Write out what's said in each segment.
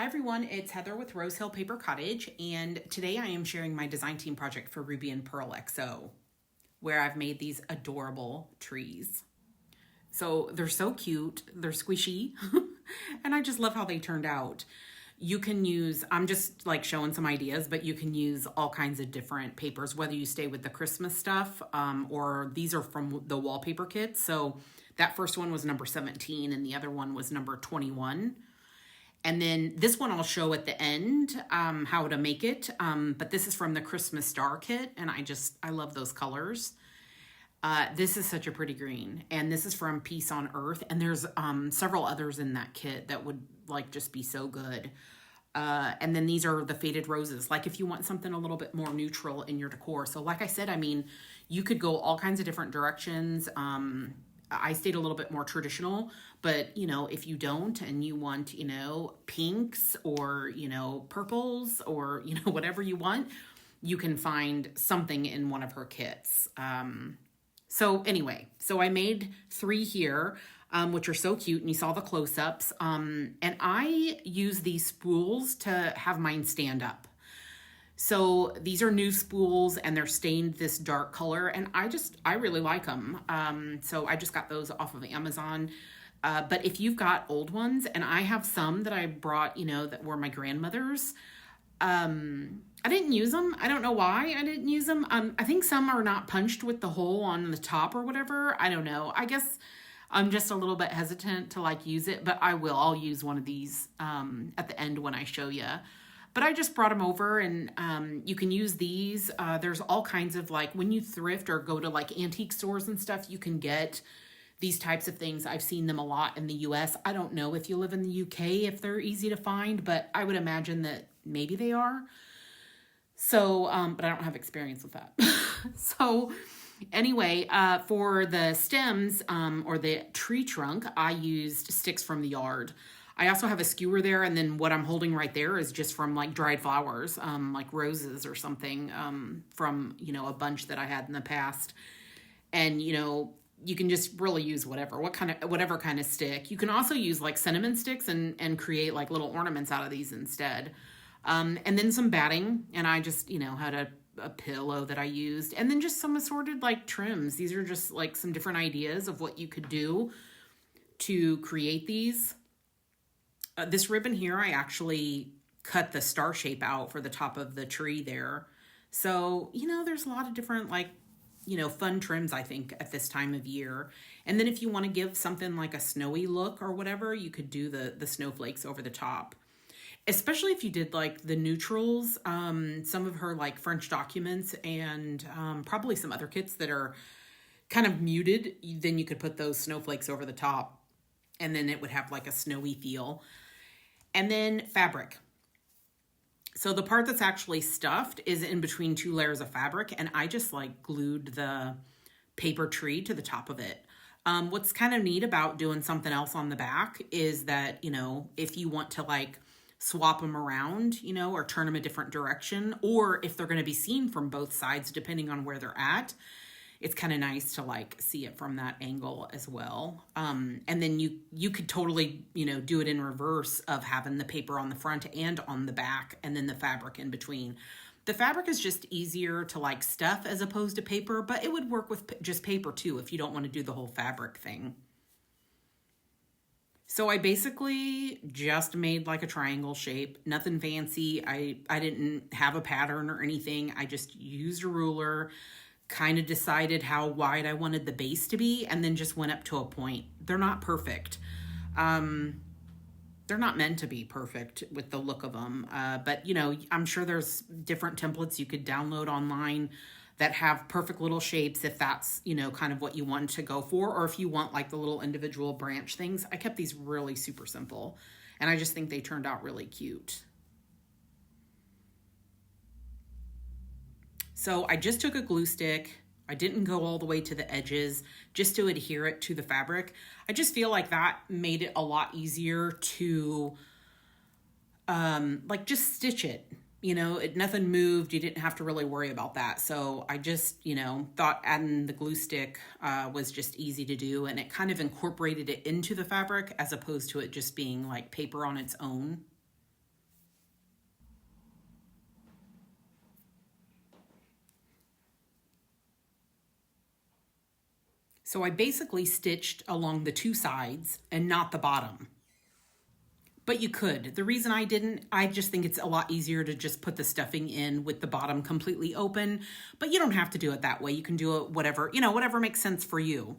Hi everyone, it's Heather with Rose Hill Paper Cottage, and today I am sharing my design team project for Ruby and Pearl XO, where I've made these adorable trees. So they're so cute, they're squishy, and I just love how they turned out. You can use, I'm just like showing some ideas, but you can use all kinds of different papers, whether you stay with the Christmas stuff, or these are from the wallpaper kits. So that first one was number 17 and the other one was number 21. And then this one I'll show at the end how to make it. But this is from the Christmas Star kit, and I love those colors. This is such a pretty green, and this is from Peace on Earth. And there's several others in that kit that would like just be so good. And then these are the faded roses, like if you want something a little bit more neutral in your decor. So like I said, I mean, you could go all kinds of different directions. I stayed a little bit more traditional, but you know, if you don't and you want, you know, pinks or, you know, purples or, you know, whatever you want, you can find something in one of her kits. So anyway, so I made 3 here, which are so cute, and you saw the close-ups. And I use these spools to have mine stand up. So these are new spools and they're stained this dark color, and I really like them. So I just got those off of Amazon. But if you've got old ones, and I have some that I brought, you know, that were my grandmother's, I didn't use them. I don't know why I didn't use them. I think some are not punched with the hole on the top or whatever. I don't know. I guess I'm just a little bit hesitant to like use it, but I'll use one of these at the end when I show you. But I just brought them over, and you can use these. There's all kinds of, like, when you thrift or go to like antique stores and stuff, you can get these types of things. I've seen them a lot in the US. I don't know if you live in the UK if they're easy to find, but I would imagine that maybe they are. So, but I don't have experience with that. So anyway, for the stems or the tree trunk, I used sticks from the yard. I also have a skewer there, and then what I'm holding right there is just from like dried flowers, like roses or something from, you know, a bunch that I had in the past. And, you know, you can just really use whatever kind of stick. You can also use like cinnamon sticks and create like little ornaments out of these instead. And then some batting, and I just, you know, had a pillow that I used, and then just some assorted like trims. These are just like some different ideas of what you could do to create these. This ribbon here, I actually cut the star shape out for the top of the tree there. So, you know, there's a lot of different, like, you know, fun trims, I think, at this time of year. And then if you want to give something like a snowy look or whatever, you could do the snowflakes over the top. Especially if you did like the neutrals, some of her like French documents, and probably some other kits that are kind of muted, then you could put those snowflakes over the top, and then it would have like a snowy feel. And then fabric. So the part that's actually stuffed is in between 2 layers of fabric, and I just like glued the paper tree to the top of it. What's kind of neat about doing something else on the back is that, you know, if you want to like swap them around, you know, or turn them a different direction, or if they're going to be seen from both sides, depending on where they're at, it's kind of nice to like see it from that angle as well. And then you could totally, you know, do it in reverse of having the paper on the front and on the back, and then the fabric in between. The fabric is just easier to like stuff as opposed to paper, but it would work with just paper too if you don't want to do the whole fabric thing. So I basically just made like a triangle shape, nothing fancy. I didn't have a pattern or anything. I just used a ruler, kind of decided how wide I wanted the base to be, and then just went up to a point. They're not perfect. They're not meant to be perfect with the look of them. But, you know, I'm sure there's different templates you could download online that have perfect little shapes if that's, you know, kind of what you want to go for, or if you want like the little individual branch things. I kept these really super simple, and I just think they turned out really cute. So I just took a glue stick. I didn't go all the way to the edges just to adhere it to the fabric. I just feel like that made it a lot easier to like just stitch it. You know, nothing moved. You didn't have to really worry about that. So I just, you know, thought adding the glue stick was just easy to do, and it kind of incorporated it into the fabric as opposed to it just being like paper on its own. So I basically stitched along the two sides and not the bottom. But you could. The reason I didn't, I just think it's a lot easier to just put the stuffing in with the bottom completely open. But you don't have to do it that way. You can do it whatever, whatever makes sense for you.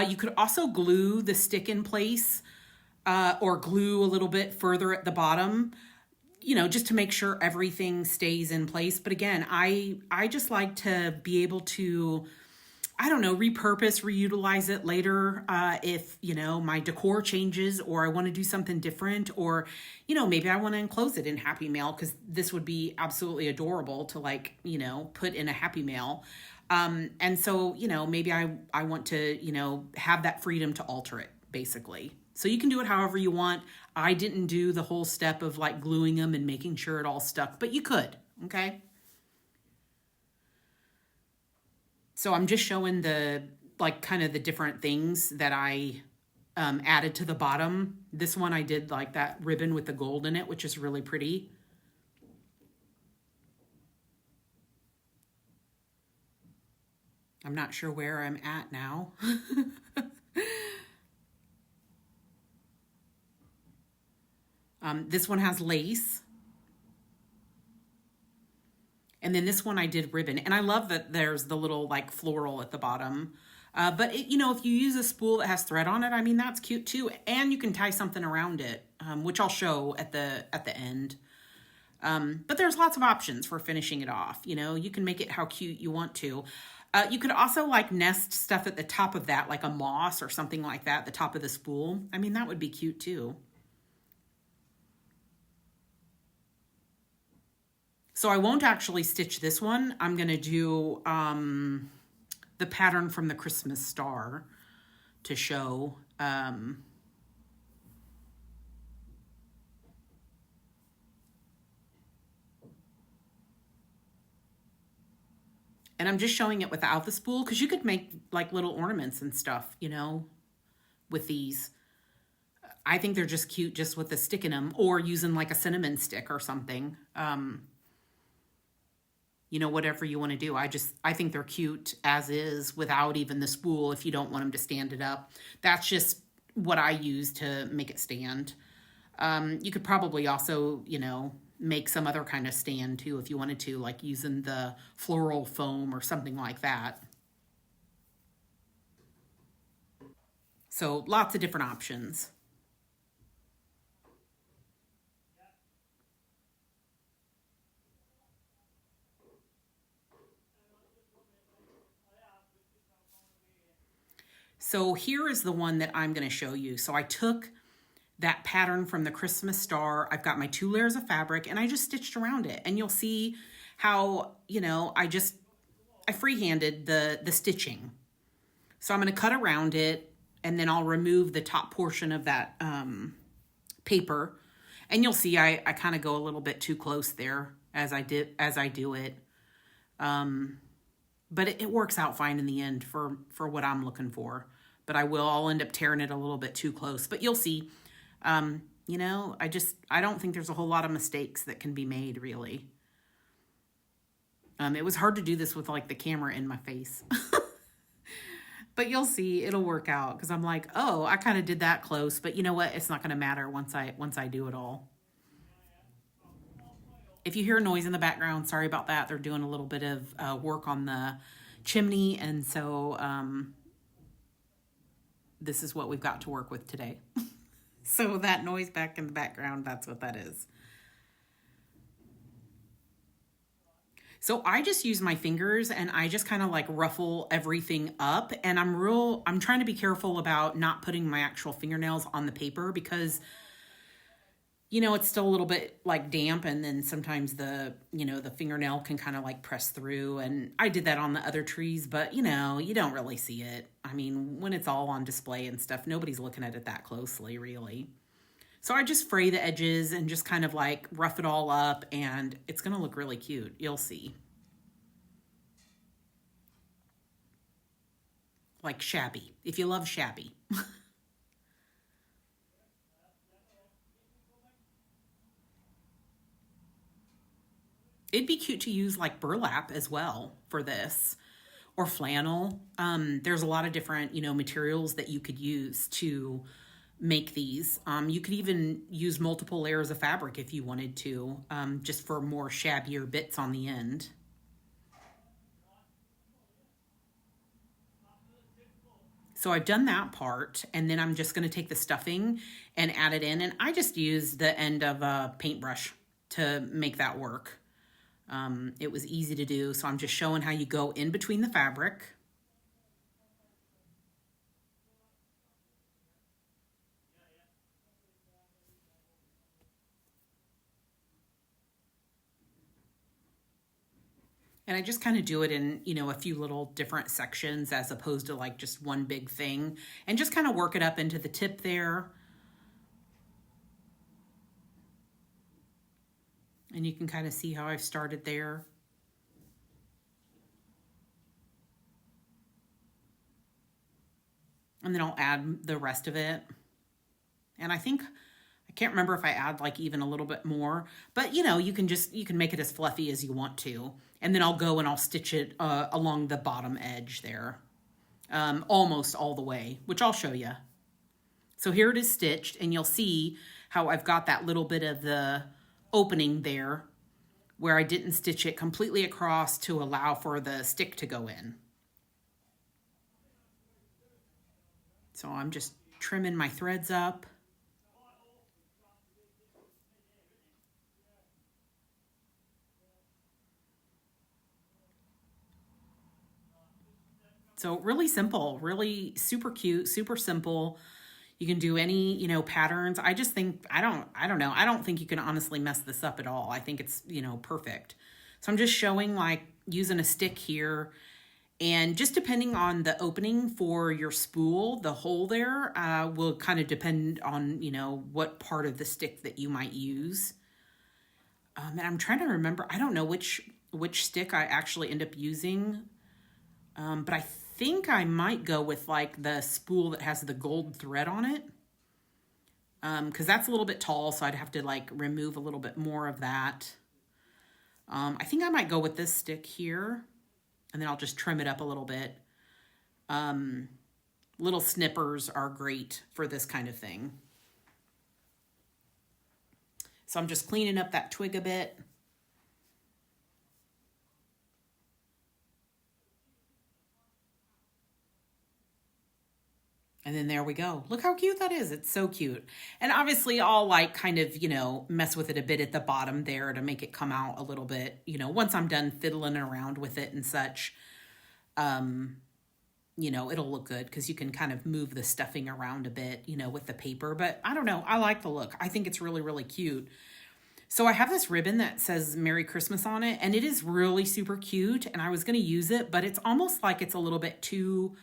You could also glue the stick in place or glue a little bit further at the bottom, just to make sure everything stays in place. But again, I just like to be able to, repurpose, reutilize it later if, my decor changes or I want to do something different, or, maybe I want to enclose it in Happy Mail because this would be absolutely adorable to put in a Happy Mail. And so, maybe I want to, have that freedom to alter it basically. So you can do it however you want. I didn't do the whole step of gluing them and making sure it all stuck, but you could, okay? So I'm just showing the, kind of the different things that I added to the bottom. This one I did that ribbon with the gold in it, which is really pretty. I'm not sure where I'm at now. This one has lace. And then this one I did ribbon. And I love that there's the little floral at the bottom. But if you use a spool that has thread on it, that's cute too. And you can tie something around it, which I'll show at the end. But there's lots of options for finishing it off. You can make it how cute you want to. You could also nest stuff at the top of that, like a moss or something like that, the top of the spool. That would be cute too. So I won't actually stitch this one. I'm going to do the pattern from the Christmas star to show. And I'm just showing it without the spool because you could make little ornaments and stuff, with these. I think they're just cute just with the stick in them, or using a cinnamon stick or something. Whatever you want to do. I think they're cute as is without even the spool if you don't want them to stand it up. That's just what I use to make it stand. You could probably also, make some other kind of stand too if you wanted to, using the floral foam or something like that. So lots of different options. So here is the one that I'm going to show you. So I took that pattern from the Christmas star. I've got my 2 layers of fabric and I just stitched around it. And you'll see how, I freehanded the stitching. So I'm going to cut around it and then I'll remove the top portion of that paper. And you'll see I kind of go a little bit too close there as I do it. But it works out fine in the end for what I'm looking for. But I'll end up tearing it a little bit too close. But you'll see, I don't think there's a whole lot of mistakes that can be made, really. It was hard to do this with the camera in my face. But you'll see, it'll work out because I'm oh, I kind of did that close. But you know what? It's not going to matter once I do it all. If you hear noise in the background, sorry about that. They're doing a little bit of work on the chimney, and so this is what we've got to work with today. So that noise back in the background, that's what that is. So I just use my fingers and I just kind of ruffle everything up, and I'm trying to be careful about not putting my actual fingernails on the paper because it's still a little bit damp, and then sometimes the fingernail can kind of press through. And I did that on the other trees, but you don't really see it. When it's all on display and stuff, nobody's looking at it that closely, really. So I just fray the edges and just kind of rough it all up, and it's going to look really cute. You'll see. Shabby, if you love shabby. It'd be cute to use burlap as well for this, or flannel. There's a lot of different, materials that you could use to make these. You could even use multiple layers of fabric if you wanted to, just for more shabbier bits on the end. So I've done that part, and then I'm just going to take the stuffing and add it in. And I just used the end of a paintbrush to make that work. It was easy to do, so I'm just showing how you go in between the fabric. And I just kind of do it in, a few little different sections as opposed to like just one big thing, and just kind of work it up into the tip there. And you can kind of see how I've started there. And then I'll add the rest of it. And I can't remember if I add like even a little bit more, but you can make it as fluffy as you want to. And then I'll go and I'll stitch it along the bottom edge there, almost all the way, which I'll show you. So here it is stitched, and you'll see how I've got that little bit of the opening there where I didn't stitch it completely across to allow for the stick to go in. So I'm just trimming my threads up. So really simple, really super cute, super simple. You can do any, patterns. I just think, I don't know. I don't think you can honestly mess this up at all. I think it's, perfect. So I'm just showing like using a stick here, and just depending on the opening for your spool, the hole there will kind of depend on, what part of the stick that you might use. And I'm trying to remember, I don't know which stick I actually end up using. But I think I might go with like the spool that has the gold thread on it. Because that's a little bit tall, so I'd have to like remove a little bit more of that. I think I might go with this stick here, and then I'll just trim it up a little bit. Little snippers are great for this kind of thing. So I'm just cleaning up that twig a bit. And then there we go. Look how cute that is. It's so cute. And obviously I'll like kind of, mess with it a bit at the bottom there to make it come out a little bit, once I'm done fiddling around with it and such, it'll look good because you can kind of move the stuffing around a bit, with the paper. But I don't know. I like the look. I think it's really, really cute. So I have this ribbon that says Merry Christmas on it, and it is really super cute. And I was going to use it, but it's almost like it's a little bit too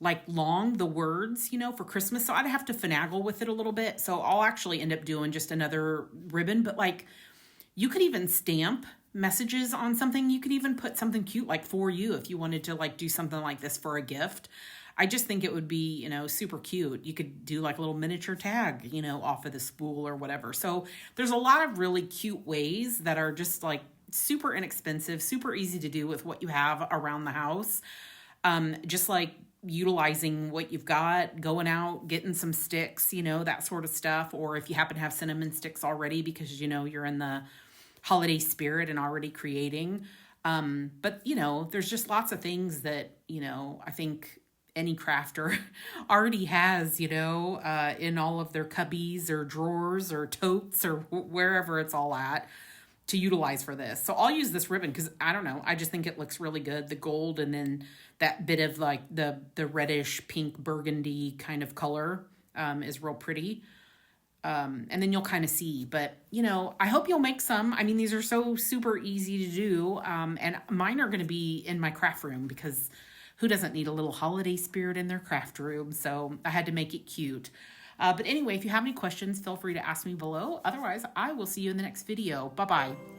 like long, the words, for Christmas. So I'd have to finagle with it a little bit. So I'll actually end up doing just another ribbon, but like you could even stamp messages on something. You could even put something cute like for you if you wanted to like do something like this for a gift. I just think it would be, super cute. You could do like a little miniature tag, off of the spool or whatever. So there's a lot of really cute ways that are just like super inexpensive, super easy to do with what you have around the house. Just like utilizing what you've got, going out, getting some sticks, that sort of stuff. Or if you happen to have cinnamon sticks already because, you're in the holiday spirit and already creating. But, there's just lots of things that, I think any crafter already has, in all of their cubbies or drawers or totes or wherever it's all at to utilize for this. So I'll use this ribbon because I don't know. I just think it looks really good. The gold and then that bit of like the reddish pink burgundy kind of color is real pretty. And then you'll kind of see, but I hope you'll make some. I mean, these are so super easy to do. And mine are going to be in my craft room because who doesn't need a little holiday spirit in their craft room? So I had to make it cute. But anyway, if you have any questions, feel free to ask me below. Otherwise, I will see you in the next video. Bye-bye.